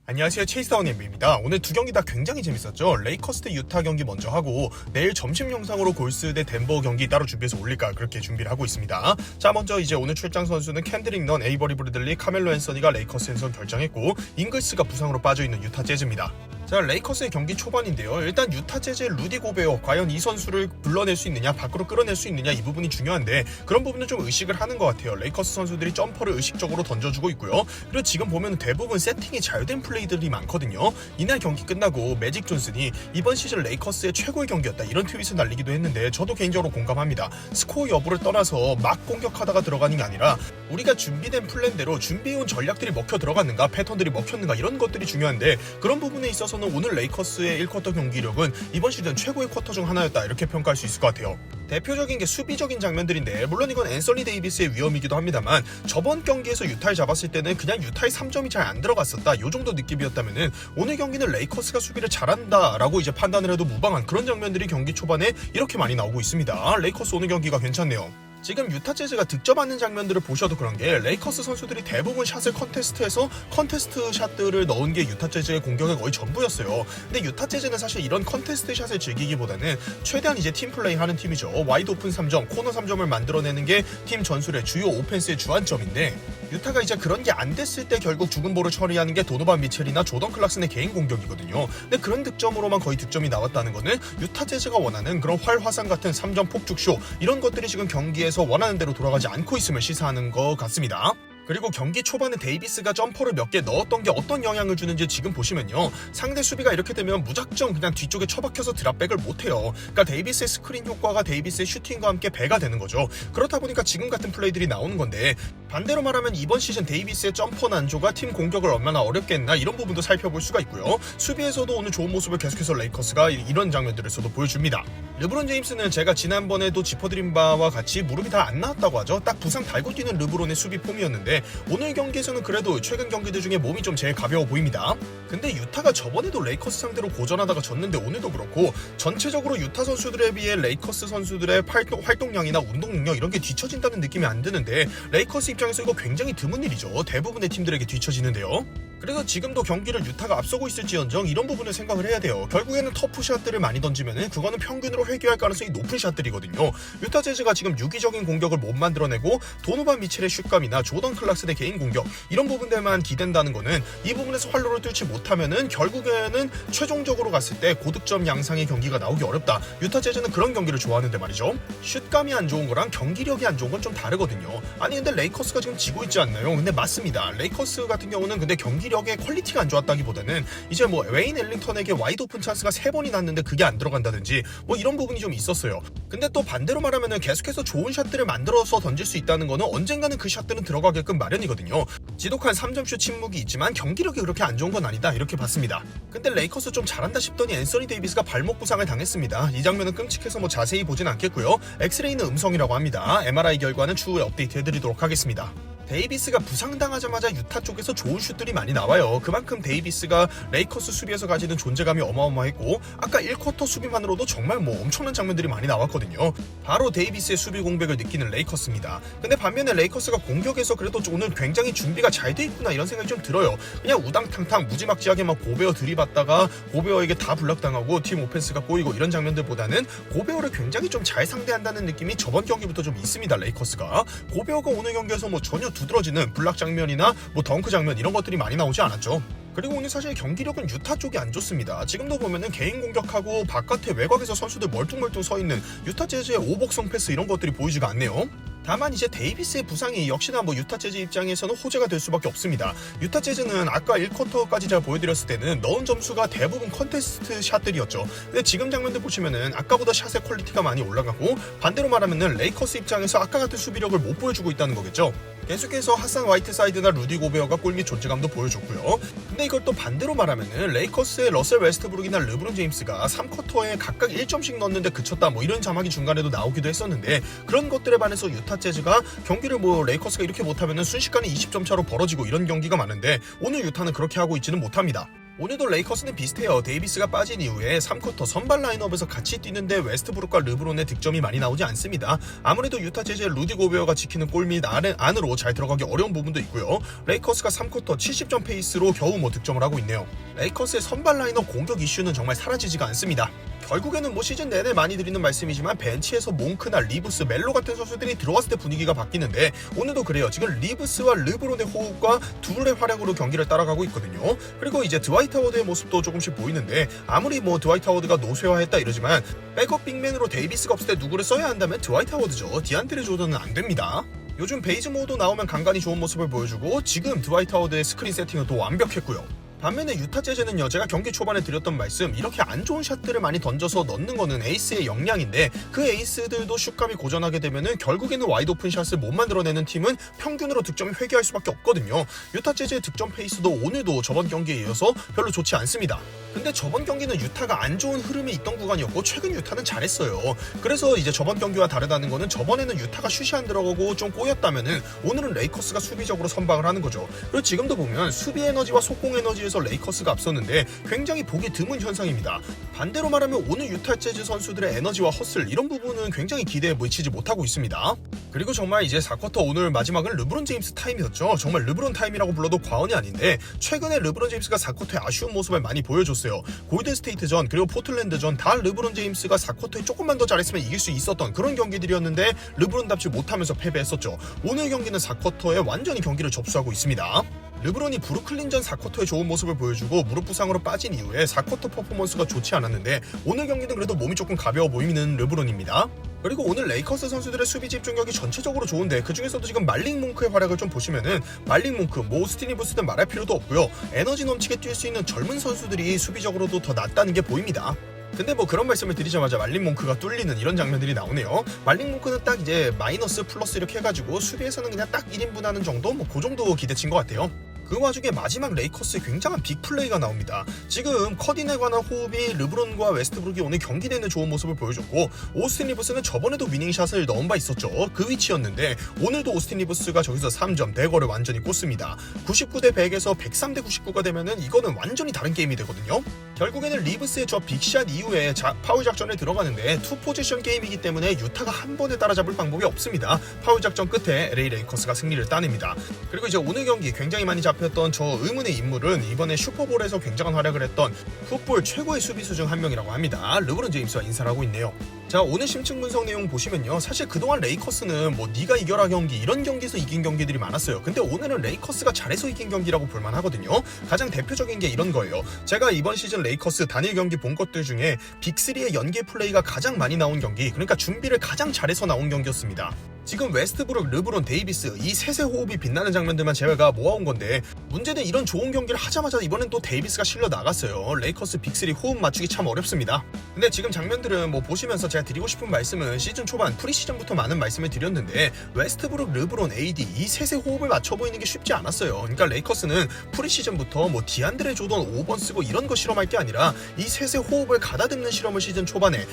안녕하세요, 체이스타운 MB입니다. 오늘 두 경기 다 굉장히 재밌었죠. 레이커스 대 유타 경기 먼저 하고 내일 점심 영상으로 골스 대 덴버 경기 따로 준비해서 올릴까 그렇게 준비를 하고 있습니다. 자, 먼저 이제 오늘 출장 선수는 캔드릭 넌, 에이버리 브래들리, 카멜로 앤서니가 레이커스에서 결정했고 잉글스가 부상으로 빠져있는 유타 재즈입니다. 자, 레이커스의 경기 초반인데요. 일단 유타 재즈의 루디 고베어, 과연 이 선수를 불러낼 수 있느냐, 밖으로 끌어낼 수 있느냐, 이 부분이 중요한데 그런 부분은 좀 의식을 하는 것 같아요. 레이커스 선수들이 점퍼를 의식적으로 던져주고 있고요. 그리고 지금 보면 대부분 세팅이 잘 된 플레이들이 많거든요. 이날 경기 끝나고 매직 존슨이 이번 시즌 레이커스의 최고의 경기였다, 이런 트윗을 날리기도 했는데 저도 개인적으로 공감합니다. 스코어 여부를 떠나서 막 공격하다가 들어가는 게 아니라 우리가 준비된 플랜대로 준비해온 전략들이 먹혀 들어갔는가, 패턴들이 먹혔는가, 이런 것들이 중요한데 그런 부분에 있어서는 오늘 레이커스의 1쿼터 경기력은 이번 시즌 최고의 쿼터 중 하나였다, 이렇게 평가할 수 있을 것 같아요. 대표적인 게 수비적인 장면들인데 물론 이건 앤서니 데이비스의 위험이기도 합니다만 저번 경기에서 유타를 잡았을 때는 그냥 유타의 3점이 잘 안 들어갔었다, 요 정도 느낌이었다면은 오늘 경기는 레이커스가 수비를 잘한다 라고 이제 판단을 해도 무방한 그런 장면들이 경기 초반에 이렇게 많이 나오고 있습니다. 레이커스 오늘 경기가 괜찮네요. 지금 유타 재즈가 득점하는 장면들을 보셔도 그런 게 레이커스 선수들이 대부분 샷을 컨테스트해서 컨테스트 샷들을 넣은 게 유타 재즈의 공격의 거의 전부였어요. 근데 유타 재즈는 사실 이런 컨테스트 샷을 즐기기보다는 최대한 이제 팀 플레이 하는 팀이죠. 와이드 오픈 3점, 코너 3점을 만들어내는 게 팀 전술의 주요 오펜스의 주안점인데 유타가 이제 그런 게 안 됐을 때 결국 죽은 볼을 처리하는 게 도노반 미첼이나 조던 클락슨의 개인 공격이거든요. 근데 그런 득점으로만 거의 득점이 나왔다는 거는 유타 재즈가 원하는 그런 활화산 같은 3점 폭죽쇼, 이런 것들이 지금 경기에서 원하는 대로 돌아가지 않고 있음을 시사하는 것 같습니다. 그리고 경기 초반에 데이비스가 점퍼를 몇 개 넣었던 게 어떤 영향을 주는지 지금 보시면요, 상대 수비가 이렇게 되면 무작정 그냥 뒤쪽에 처박혀서 드랍백을 못해요. 그러니까 데이비스의 스크린 효과가 데이비스의 슈팅과 함께 배가 되는 거죠. 그렇다 보니까 지금 같은 플레이들이 나오는 건데 반대로 말하면 이번 시즌 데이비스의 점퍼 난조가 팀 공격을 얼마나 어렵게 했나, 이런 부분도 살펴볼 수가 있고요. 수비에서도 오늘 좋은 모습을 계속해서 레이커스가 이런 장면들에서도 보여줍니다. 르브론 제임스는 제가 지난번에도 짚어드린 바와 같이 무릎이 다 안 나왔다고 하죠. 딱 부상 달고 뛰는 르브론의 수비 폼이었는데 오늘 경기에서는 그래도 최근 경기들 중에 몸이 좀 제일 가벼워 보입니다. 근데 유타가 저번에도 레이커스 상대로 고전하다가 졌는데 오늘도 그렇고 전체적으로 유타 선수들에 비해 레이커스 선수들의 활동량이나 운동 능력 이런 게 뒤처진다는 느낌이 안 드는데 레이커스 입장에서 이거 굉장히 드문 일이죠. 대부분의 팀들에게 뒤처지는데요. 그래서 지금도 경기를 유타가 앞서고 있을지언정 이런 부분을 생각을 해야 돼요. 결국에는 터프 샷들을 많이 던지면은 그거는 평균으로 회귀할 가능성이 높은 샷들이거든요. 유타 재즈가 지금 유기적인 공격을 못 만들어내고 도노반 미첼의 슛감이나 조던 클락슨의 개인 공격, 이런 부분들만 기댄다는 거는 이 부분에서 활로를 뚫지 못하면은 결국에는 최종적으로 갔을 때 고득점 양상의 경기가 나오기 어렵다. 유타 재즈는 그런 경기를 좋아하는데 말이죠. 슛감이 안 좋은 거랑 경기력이 안 좋은 건 좀 다르거든요. 아니 근데 레이커스가 지금 지고 있지 않나요? 근데 맞습니다. 레이커스 같은 경우는 근데 경기력의 퀄리티가 안 좋았다기보다는 이제 뭐 웨인 엘링턴에게 와이드 오픈 찬스가 3번이 났는데 그게 안 들어간다든지 뭐 이런 부분이 좀 있었어요. 근데 또 반대로 말하면은 계속해서 좋은 샷들을 만들어서 던질 수 있다는 거는 언젠가는 그 샷들은 들어가게끔 마련이거든요. 지독한 3점슛 침묵이 있지만 경기력이 그렇게 안 좋은 건 아니다, 이렇게 봤습니다. 근데 레이커스 좀 잘한다 싶더니 앤서니 데이비스가 발목 부상을 당했습니다. 이 장면은 끔찍해서 뭐 자세히 보진 않겠고요. 엑스레이는 음성이라고 합니다. MRI 결과는 추후에 업데이트 해드리도록 하겠습니다. 데이비스가 부상당하자마자 유타 쪽에서 좋은 슛들이 많이 나와요. 그만큼 데이비스가 레이커스 수비에서 가지는 존재감이 어마어마했고 아까 1쿼터 수비만으로도 정말 뭐 엄청난 장면들이 많이 나왔거든요. 바로 데이비스의 수비 공백을 느끼는 레이커스입니다. 근데 반면에 레이커스가 공격에서 그래도 오늘 굉장히 준비가 잘 돼 있구나, 이런 생각이 좀 들어요. 그냥 우당탕탕 무지막지하게 막 고베어 들이받다가 고베어에게 다 블락당하고 팀 오펜스가 꼬이고 이런 장면들보다는 고베어를 굉장히 좀 잘 상대한다는 느낌이 저번 경기부터 좀 있습니다. 레이커스가 고베어가 오늘 경기에서 뭐 전혀 두드러지는 블락 장면이나 뭐 덩크 장면 이런 것들이 많이 나오지 않았죠. 그리고 오늘 사실 경기력은 유타 쪽이 안 좋습니다. 지금도 보면은 개인 공격하고 바깥에 외곽에서 선수들 멀뚱멀뚱 서 있는 유타 재즈의 오복성 패스 이런 것들이 보이지가 않네요. 다만 이제 데이비스의 부상이 역시나 뭐 유타 재즈 입장에서는 호재가 될 수밖에 없습니다. 유타 재즈는 아까 1쿼터까지 제가 보여드렸을 때는 넣은 점수가 대부분 컨테스트 샷들이었죠. 근데 지금 장면들 보시면은 아까보다 샷의 퀄리티가 많이 올라가고 반대로 말하면은 레이커스 입장에서 아까 같은 수비력을 못 보여주고 있다는 거겠죠. 계속해서 하산 화이트사이드나 루디 고베어가 골밑 존재감도 보여줬고요. 근데 이걸 또 반대로 말하면은 레이커스의 러셀 웨스트브룩이나 르브론 제임스가 3쿼터에 각각 1점씩 넣었는데 그쳤다, 뭐 이런 자막이 중간에도 나오기도 했었는데 그런 것들에 반해서 유타 재즈가 경기를 뭐 레이커스가 이렇게 못하면은 순식간에 20점 차로 벌어지고 이런 경기가 많은데 오늘 유타는 그렇게 하고 있지는 못합니다. 오늘도 레이커스는 비슷해요. 데이비스가 빠진 이후에 3쿼터 선발 라인업에서 같이 뛰는데 웨스트브룩과 르브론의 득점이 많이 나오지 않습니다. 아무래도 유타 재즈의 루디 고베어가 지키는 골 및 안으로 잘 들어가기 어려운 부분도 있고요. 레이커스가 3쿼터 70점 페이스로 겨우 득점을 하고 있네요. 레이커스의 선발 라인업 공격 이슈는 정말 사라지지가 않습니다. 결국에는 시즌 내내 많이 드리는 말씀이지만 벤치에서 몽크나 리브스, 멜로 같은 선수들이 들어왔을 때 분위기가 바뀌는데 오늘도 그래요. 지금 리브스와 르브론의 호흡과 둘의 활약으로 경기를 따라가고 있거든요. 그리고 이제 드와이트 하워드의 모습도 조금씩 보이는데 아무리 드와이트 하워드가 노쇠화했다 이러지만 백업 빅맨으로 데이비스가 없을 때 누구를 써야 한다면 드와이트 하워드죠. 디안드레 조던은 안 됩니다. 요즘 베이즈모어도 나오면 간간히 좋은 모습을 보여주고 지금 드와이트 하워드의 스크린 세팅은 또 완벽했고요. 반면에 유타 재즈는요, 제가 경기 초반에 드렸던 말씀, 이렇게 안 좋은 샷들을 많이 던져서 넣는 거는 에이스의 역량인데 그 에이스들도 슛감이 고전하게 되면은 결국에는 와이드 오픈 샷을 못 만들어내는 팀은 평균으로 득점이 회귀할 수밖에 없거든요. 유타 재즈의 득점 페이스도 오늘도 저번 경기에 이어서 별로 좋지 않습니다. 근데 저번 경기는 유타가 안 좋은 흐름에 있던 구간이었고 최근 유타는 잘했어요. 그래서 이제 저번 경기와 다르다는 거는 저번에는 유타가 슛이 안 들어가고 좀 꼬였다면은 오늘은 레이커스가 수비적으로 선방을 하는 거죠. 그리고 지금도 보면 수비 에너지와 속공 에너지에서 레이커스가 앞섰는데 굉장히 보기 드문 현상입니다. 반대로 말하면 오늘 유타 재즈 선수들의 에너지와 허슬 이런 부분은 굉장히 기대에 미치지 못하고 있습니다. 그리고 정말 이제 4쿼터 오늘 마지막은 르브론 제임스 타임이었죠. 정말 르브론 타임이라고 불러도 과언이 아닌데 최근에 르브론 제임스가 4쿼터에 아쉬운 모습을 많이 보여줬어요. 골든스테이트전 그리고 포틀랜드전 다 르브론 제임스가 4쿼터에 조금만 더 잘했으면 이길 수 있었던 그런 경기들이었는데 르브론답지 못하면서 패배했었죠. 오늘 경기는 4쿼터에 완전히 경기를 접수하고 있습니다. 르브론이 브루클린전 4쿼터에 좋은 모습을 보여주고 무릎 부상으로 빠진 이후에 4쿼터 퍼포먼스가 좋지 않았는데 오늘 경기는 그래도 몸이 조금 가벼워 보이는 르브론입니다. 그리고 오늘 레이커스 선수들의 수비 집중력이 전체적으로 좋은데 그 중에서도 지금 말릭 몽크의 활약을 좀 보시면은 말릭 몽크, 오스틴 리브스든 말할 필요도 없고요. 에너지 넘치게 뛸 수 있는 젊은 선수들이 수비적으로도 더 낫다는 게 보입니다. 근데 그런 말씀을 드리자마자 말릭 몽크가 뚫리는 이런 장면들이 나오네요. 말릭 몽크는 딱 이제 마이너스 플러스 이렇게 해가지고 수비에서는 그냥 딱 1인분 하는 정도? 그 정도 기대치인 것 같아요. 그 와중에 마지막 레이커스의 굉장한 빅플레이가 나옵니다. 지금 커딘에 관한 호흡이 르브론과 웨스트브룩이 오늘 경기 내내 좋은 모습을 보여줬고 오스틴 리브스는 저번에도 위닝샷을 넣은 바 있었죠. 그 위치였는데 오늘도 오스틴 리브스가 저기서 3점 대거를 완전히 꽂습니다. 99대 100에서 103대 99가 되면은 이거는 완전히 다른 게임이 되거든요. 결국에는 리브스의 저 빅샷 이후에 파울 작전에 들어가는데 투 포지션 게임이기 때문에 유타가 한 번에 따라잡을 방법이 없습니다. 파울 작전 끝에 LA 레이커스가 승리를 따냅니다. 그리고 이제 오늘 경기 굉장히 많이 잡혔던 저 의문의 인물은 이번에 슈퍼볼에서 굉장한 활약을 했던 풋볼 최고의 수비수 중 한 명이라고 합니다. 르브론 제임스와 인사를 하고 있네요. 자, 오늘 심층 분석 내용 보시면요, 사실 그동안 레이커스는 네가 이겨라 경기 이런 경기에서 이긴 경기들이 많았어요. 근데 오늘은 레이커스가 잘해서 이긴 경기라고 볼만 하거든요. 가장 대표적인 게 이런 거예요. 제가 이번 시즌 레이커스 단일 경기 본 것들 중에 빅3의 연계 플레이가 가장 많이 나온 경기, 그러니까 준비를 가장 잘해서 나온 경기였습니다. 지금 웨스트브룩, 르브론, 데이비스 이 셋의 호흡이 빛나는 장면들만 제가 모아온 건데 문제는 이런 좋은 경기를 하자마자 이번엔 또 데이비스가 실려 나갔어요. 레이커스 빅3 호흡 맞추기 참 어렵습니다. 근데 지금 장면들은 보시면서 제가 드리고 싶은 말씀은 시즌 초반 프리시즌부터 많은 말씀을 드렸는데 웨스트브룩, 르브론, AD 이 셋의 호흡을 맞춰 보이는 게 쉽지 않았어요. 그러니까 레이커스는 프리시즌부터 디안드레 조던 5번 쓰고 이런 거 실험할 게 아니라 이 셋의 호흡을 가다듬는 실험을 시즌 초반에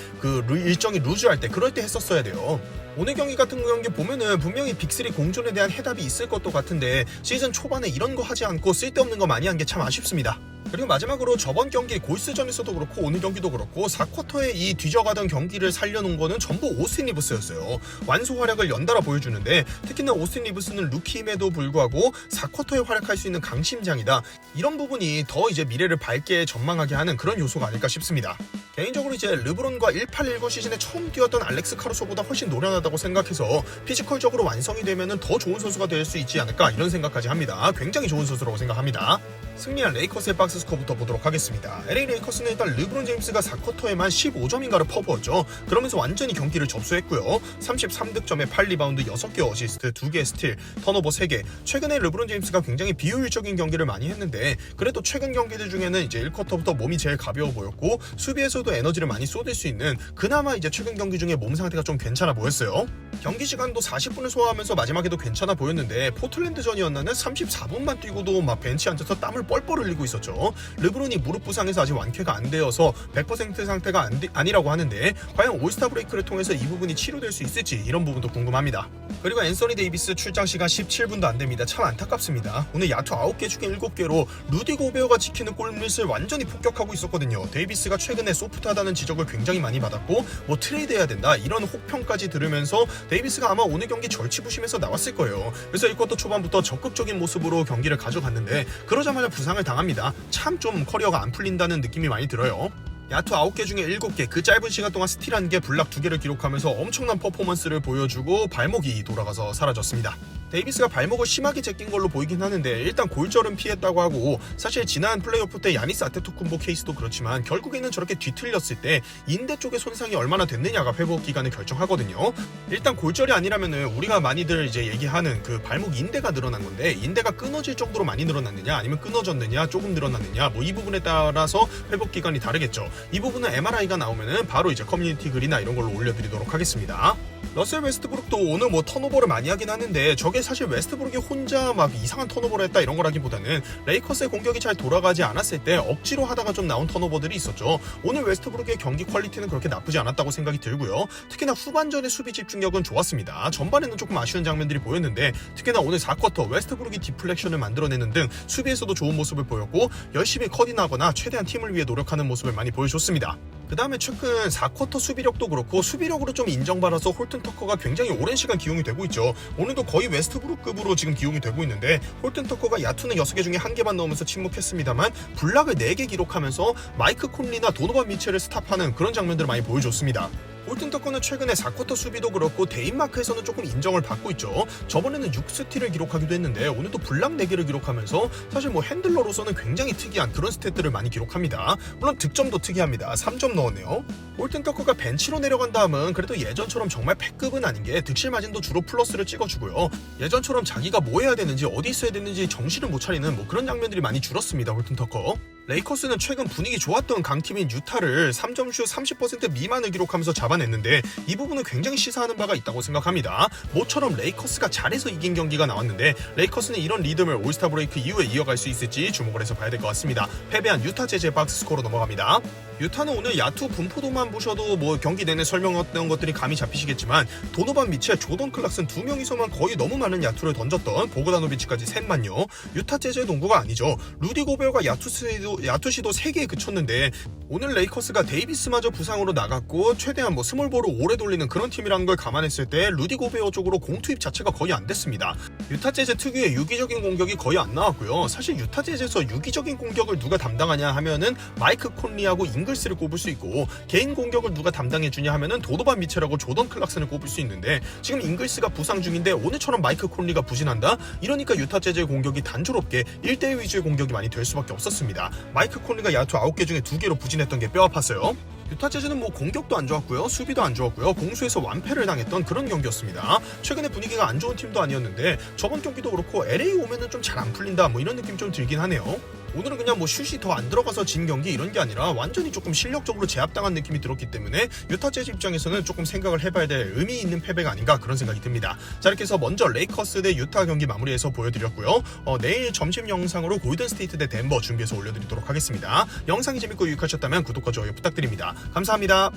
일정이 루즈할 때 그럴 때 했었어야 돼요. 오늘 경기 같은 경기 보면은 분명히 빅3 공존에 대한 해답이 있을 것도 같은데 시즌 초반에 이런 거 하지 않고 쓸데없는 거 많이 한 게 참 아쉽습니다. 그리고 마지막으로 저번 경기 골스전에서도 그렇고 오늘 경기도 그렇고 4쿼터에 이 뒤져가던 경기를 살려놓은 거는 전부 오스틴 리브스였어요. 완소 활약을 연달아 보여주는데 특히나 오스틴 리브스는 루키임에도 불구하고 4쿼터에 활약할 수 있는 강심장이다. 이런 부분이 더 이제 미래를 밝게 전망하게 하는 그런 요소가 아닐까 싶습니다. 개인적으로 이제 르브론과 18-19 시즌에 처음 뛰었던 알렉스 카루소보다 훨씬 노련하다고 생각해서 피지컬적으로 완성이 되면은 더 좋은 선수가 될 수 있지 않을까 이런 생각까지 합니다. 굉장히 좋은 선수라고 생각합니다. 승리한 레이커스의 박스 스코어부터 보도록 하겠습니다. LA 레이커스는 일단 르브론 제임스가 4쿼터에만 15점인가를 퍼부었죠. 그러면서 완전히 경기를 접수했고요. 33득점에 8리바운드 6개 어시스트, 2개 스틸, 턴오버 3개. 최근에 르브론 제임스가 굉장히 비효율적인 경기를 많이 했는데 그래도 최근 경기들 중에는 이제 1쿼터부터 몸이 제일 가벼워 보였고 수비에서도 에너지를 많이 쏟을 수 있는 그나마 이제 최근 경기 중에 몸 상태가 좀 괜찮아 보였어요. 경기 시간도 40분을 소화하면서 마지막에도 괜찮아 보였는데 포틀랜드전이었나는 34분만 뛰고도 벤치에 앉아서 땀을 뻘뻘 흘리고 있었죠. 르브론이 무릎 부상에서 아직 완쾌가 안 되어서 100% 상태가 아니라고 하는데 과연 올스타 브레이크를 통해서 이 부분이 치료될 수 있을지 이런 부분도 궁금합니다. 그리고 앤서니 데이비스 출장 시간 17분도 안 됩니다. 참 안타깝습니다. 오늘 야투 9개 중에 7개로 루디 고베어가 지키는 골밑을 완전히 폭격하고 있었거든요. 데이비스가 최근에 소프트하다는 지적을 굉장히 많이 받았고 뭐 트레이드해야 된다 이런 혹평까지 들으면서 데이비스가 아마 오늘 경기 절치부심에서 나왔을 거예요. 그래서 1쿼터 초반부터 적극적인 모습으로 경기를 가져갔는데 그러자마자 부상을 당합니다. 참 좀 커리어가 안 풀린다는 느낌이 많이 들어요. 야투 9개 중에 7개, 그 짧은 시간 동안 스틸 1개, 블락 2개를 기록하면서 엄청난 퍼포먼스를 보여주고 발목이 돌아가서 사라졌습니다. 데이비스가 발목을 심하게 제낀 걸로 보이긴 하는데 일단 골절은 피했다고 하고 사실 지난 플레이오프 때 야니스 아테토쿤보 케이스도 그렇지만 결국에는 저렇게 뒤틀렸을 때 인대 쪽의 손상이 얼마나 됐느냐가 회복 기간을 결정하거든요. 일단 골절이 아니라면은 우리가 많이들 이제 얘기하는 그 발목 인대가 늘어난 건데 인대가 끊어질 정도로 많이 늘어났느냐 아니면 끊어졌느냐 조금 늘어났느냐 뭐 이 부분에 따라서 회복 기간이 다르겠죠. 이 부분은 MRI가 나오면은 바로 이제 커뮤니티 글이나 이런 걸로 올려드리도록 하겠습니다. 러셀 웨스트브룩도 오늘 뭐 턴오버를 많이 하긴 하는데 저게 사실 웨스트브룩이 혼자 막 이상한 턴오버를 했다 이런 거라기보다는 레이커스의 공격이 잘 돌아가지 않았을 때 억지로 하다가 좀 나온 턴오버들이 있었죠. 오늘 웨스트브룩의 경기 퀄리티는 그렇게 나쁘지 않았다고 생각이 들고요. 특히나 후반전의 수비 집중력은 좋았습니다. 전반에는 조금 아쉬운 장면들이 보였는데 특히나 오늘 4쿼터 웨스트브룩이 디플렉션을 만들어내는 등 수비에서도 좋은 모습을 보였고 열심히 컷인하거나 최대한 팀을 위해 노력하는 모습을 많이 보여줬습니다. 그 다음에 최근 4쿼터 수비력도 그렇고 수비력으로 좀 인정받아서 홀튼 터커가 굉장히 오랜 시간 기용이 되고 있죠. 오늘도 거의 웨스트브룩급으로 지금 기용이 되고 있는데 홀튼 터커가 야투는 6개 중에 1개만 넣으면서 침묵했습니다만 블락을 4개 기록하면서 마이크 콘리나 도노반 미첼을 스탑하는 그런 장면들을 많이 보여줬습니다. 홀튼 터커는 최근에 4쿼터 수비도 그렇고 대인마크에서는 조금 인정을 받고 있죠. 저번에는 6스틸을 기록하기도 했는데 오늘도 블락 4개를 기록하면서 사실 뭐 핸들러로서는 굉장히 특이한 그런 스탯들을 많이 기록합니다. 물론 득점도 특이합니다. 3점 넣었네요. 홀튼 터커가 벤치로 내려간 다음은 그래도 예전처럼 정말 패급은 아닌 게 득실 마진도 주로 플러스를 찍어주고요. 예전처럼 자기가 뭐 해야 되는지 어디 있어야 되는지 정신을 못 차리는 뭐 그런 장면들이 많이 줄었습니다. 홀튼 터커. 레이커스는 최근 분위기 좋았던 강팀인 유타를 3점슛 30% 미만을 기록하면서 잡아냈는데 이 부분은 굉장히 시사하는 바가 있다고 생각합니다. 모처럼 레이커스가 잘해서 이긴 경기가 나왔는데 레이커스는 이런 리듬을 올스타 브레이크 이후에 이어갈 수 있을지 주목을 해서 봐야 될 것 같습니다. 패배한 유타 재즈의 박스 스코어로 넘어갑니다. 유타는 오늘 야투 분포도만 보셔도 뭐 경기 내내 설명했던 것들이 감이 잡히시겠지만 도노반 미첼, 조던 클락슨 2명이서만 거의 너무 많은 야투를 던졌던 보그다노비치까지 셋만요. 유타 재즈의 농구가 아니죠. 루디 고베어가 야투 시도 3개에 그쳤는데 오늘 레이커스가 데이비스마저 부상으로 나갔고 최대한 뭐 스몰볼을 오래 돌리는 그런 팀이라는 걸 감안했을 때 루디 고베어 쪽으로 공투입 자체가 거의 안 됐습니다. 유타 재즈 특유의 유기적인 공격이 거의 안 나왔고요. 사실 유타 재즈에서 유기적인 공격을 누가 담당하냐 하면은 마이크 콘리하고 잉글스를 꼽을 수 있고 개인 공격을 누가 담당해주냐 하면은 도노반 미첼하고 조던 클락슨을 꼽을 수 있는데 지금 잉글스가 부상 중인데 오늘처럼 마이크 콘리가 부진한다? 이러니까 유타 재즈의 공격이 단조롭게 1대1 위주의 공격이 많이 될 수밖에 없었습니다. 마이크 콘리가 야투 9개 중에 2개로 부진했던 게 뼈 아팠어요. 유타 재즈는 뭐 공격도 안 좋았고요, 수비도 안 좋았고요, 공수에서 완패를 당했던 그런 경기였습니다. 최근에 분위기가 안 좋은 팀도 아니었는데 저번 경기도 그렇고 LA 오면은 좀 잘 안 풀린다 뭐 이런 느낌 좀 들긴 하네요. 오늘은 그냥 뭐 슛이 더 안 들어가서 진 경기 이런 게 아니라 완전히 조금 실력적으로 제압당한 느낌이 들었기 때문에 유타 재즈 입장에서는 조금 생각을 해봐야 될 의미 있는 패배가 아닌가 그런 생각이 듭니다. 자, 이렇게 해서 먼저 레이커스 대 유타 경기 마무리해서 보여드렸고요. 내일 점심 영상으로 골든 스테이트 대 덴버 준비해서 올려드리도록 하겠습니다. 영상이 재밌고 유익하셨다면 구독과 좋아요 부탁드립니다. 감사합니다.